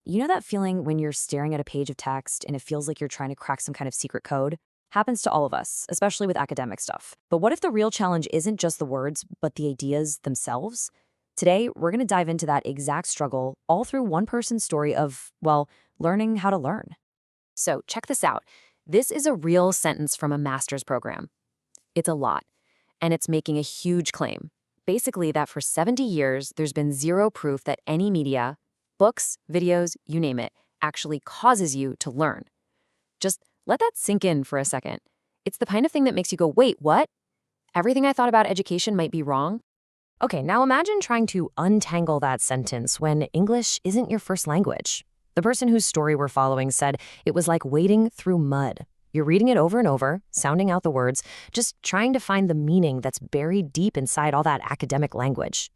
You know that feeling when you're staring at a page of text and it feels like you're trying to crack some kind of secret code? Happens to all of us, especially with academic stuff. But what if the real challenge isn't just the words, but the ideas themselves? Today, we're going to dive into that exact struggle all through one person's story of, well, learning how to learn. So, check this out. This is a real sentence from a master's program. It's a lot, and it's making a huge claim. Basically, that for 70 years, there's been zero proof that any media, books, videos, you name it, actually causes you to learn. Just let that sink in for a second. It's the kind of thing that makes you go, wait, what? Everything I thought about education might be wrong? Okay, now imagine trying to untangle that sentence when English isn't your first language. The person whose story we're following said it was like wading through mud. You're reading it over and over, sounding out the words, just trying to find the meaning that's buried deep inside all that academic language.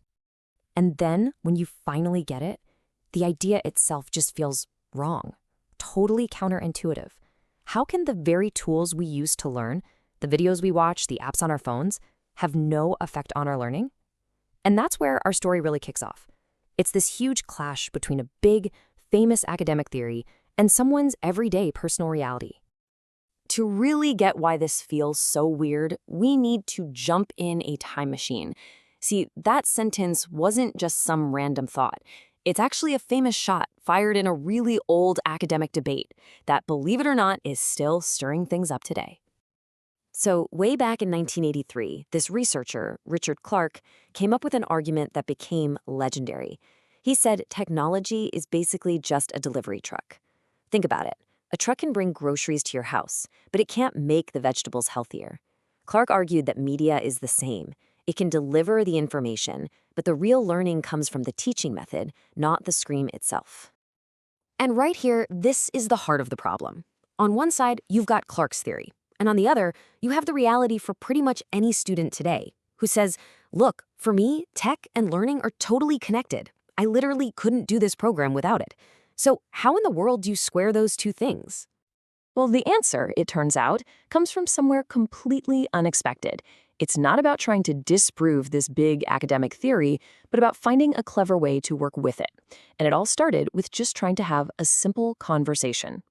And then, when you finally get it, the idea itself just feels wrong, totally counterintuitive. How can the very tools we use to learn, the videos we watch, the apps on our phones, have no effect on our learning? And that's where our story really kicks off. It's this huge clash between a big, famous academic theory and someone's everyday personal reality. To really get why this feels so weird, we need to jump in a time machine. See, that sentence wasn't just some random thought. It's actually a famous shot fired in a really old academic debate that, believe it or not, is still stirring things up today. So, way back in 1983, this researcher, Richard Clark, came up with an argument that became legendary. He said technology is basically just a delivery truck. Think about it. A truck can bring groceries to your house, but it can't make the vegetables healthier. Clark argued that media is the same. It can deliver the information, but the real learning comes from the teaching method, not the screen itself. And right here, this is the heart of the problem. On one side, you've got Clark's theory, and on the other, you have the reality for pretty much any student today, who says, look, for me, tech and learning are totally connected. I literally couldn't do this program without it. So how in the world do you square those two things? Well, the answer, it turns out, comes from somewhere completely unexpected. It's not about trying to disprove this big academic theory, but about finding a clever way to work with it. And it all started with just trying to have a simple conversation.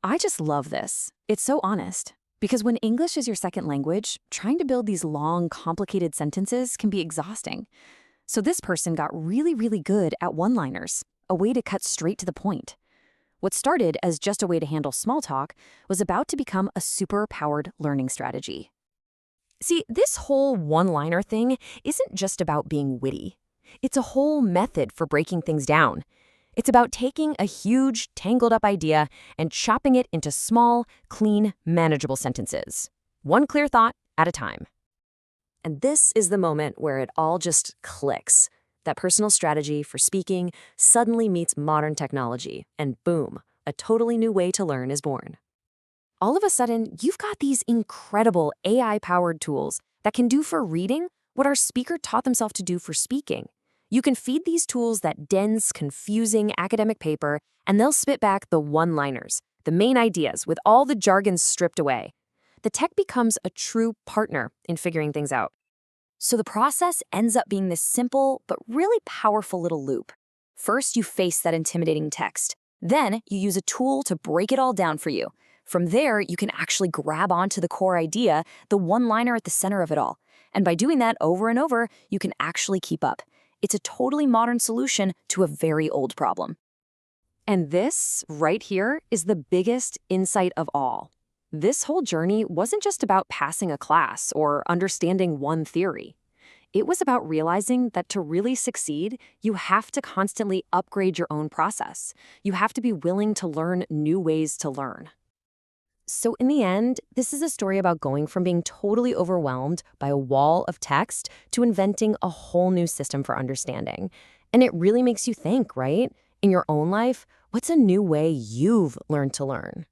I just love this. It's so honest. Because when English is your second language, trying to build these long, complicated sentences can be exhausting. So this person got really, really good at one-liners, a way to cut straight to the point. What started as just a way to handle small talk was about to become a super-powered learning strategy. See, this whole one-liner thing isn't just about being witty. It's a whole method for breaking things down. It's about taking a huge, tangled-up idea and chopping it into small, clean, manageable sentences. One clear thought at a time. And this is the moment where it all just clicks. That personal strategy for speaking suddenly meets modern technology, and boom, a totally new way to learn is born. All of a sudden, you've got these incredible AI-powered tools that can do for reading what our speaker taught themselves to do for speaking. You can feed these tools that dense, confusing academic paper, and they'll spit back the one-liners, the main ideas, with all the jargon stripped away. The tech becomes a true partner in figuring things out. So the process ends up being this simple but really powerful little loop. First, you face that intimidating text. Then, you use a tool to break it all down for you. From there, you can actually grab onto the core idea, the one-liner at the center of it all. And by doing that over and over, you can actually keep up. It's a totally modern solution to a very old problem. And this, right here, is the biggest insight of all. This whole journey wasn't just about passing a class or understanding one theory. It was about realizing that to really succeed, you have to constantly upgrade your own process. You have to be willing to learn new ways to learn. So in the end, this is a story about going from being totally overwhelmed by a wall of text to inventing a whole new system for understanding. And it really makes you think, right? In your own life, what's a new way you've learned to learn?